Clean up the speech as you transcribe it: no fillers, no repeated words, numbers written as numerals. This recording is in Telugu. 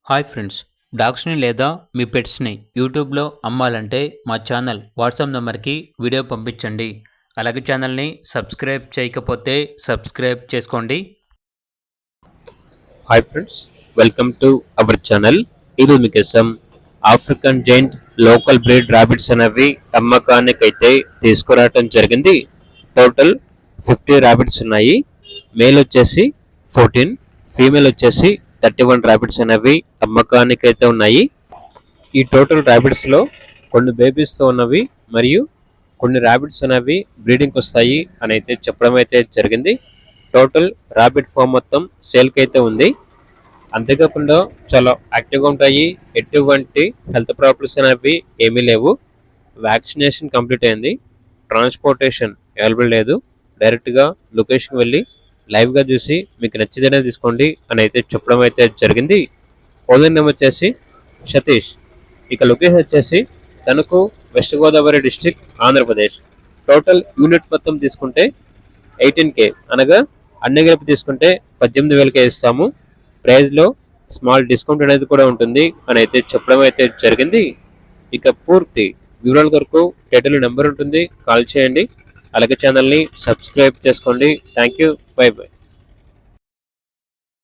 హాయ్ ఫ్రెండ్స్, డాగ్స్ని లేదా మీ పెట్స్ని యూట్యూబ్లో అమ్మాలంటే మా ఛానల్ వాట్సాప్ నెంబర్కి వీడియో పంపించండి. అలాగే ఛానల్ని సబ్స్క్రైబ్ చేయకపోతే సబ్స్క్రైబ్ చేసుకోండి. Hi friends, welcome to our channel. ఇది మీకోసం African giant local breed rabbits అనేవి అమ్మకానికైతే తీసుకురావటం జరిగింది. టోటల్ 50 ర్యాబిట్స్ ఉన్నాయి. మేల్ వచ్చేసి 14, ఫీమేల్ వచ్చేసి 31 ర్యాబిట్స్ అనేవి అమ్మకానికైతే ఉన్నాయి. ఈ టోటల్ ర్యాబిట్స్ లో కొన్ని బేబీస్ తో ఉన్నవి మరియు కొన్ని ర్యాబిట్స్ అనేవి బ్రీడింగ్ వస్తాయి అని అయితే చెప్పడం అయితే జరిగింది. టోటల్ ర్యాబిట్ ఫామ్ మొత్తం సేల్ కి అయితే ఉంది. అంతేకాకుండా చాలా యాక్టివ్గా ఉంటాయి. ఎటువంటి హెల్త్ ప్రాబ్లమ్స్ అనేవి ఏమీ లేవు. వ్యాక్సినేషన్ కంప్లీట్ అయింది. ట్రాన్స్పోర్టేషన్ అవైలబుల్ లేదు. డైరెక్ట్గా లొకేషన్కి వెళ్ళి లైవ్గా చూసి మీకు నచ్చితేనే తీసుకోండి అని అయితే చెప్పడం అయితే జరిగింది. ఓనర్ నేమ్ వచ్చేసి సతీష్. ఇక లొకేషన్ వచ్చేసి Tanuku, west Godavari district, Andhra Pradesh. Total unit మొత్తం తీసుకుంటే 18K, అనగా అన్ని కలిపి తీసుకుంటే 18,000 ఇస్తాము. ప్రైజ్లో స్మాల్ డిస్కౌంట్ అనేది కూడా ఉంటుంది అని అయితే చెప్పడం అయితే జరిగింది. ఇక పూర్తి వివరాల కొరకు టైటిల్ నెంబర్ ఉంటుంది, కాల్ చేయండి. అలాగే ఛానల్ని సబ్స్క్రైబ్ చేసుకోండి. Thank you, by by.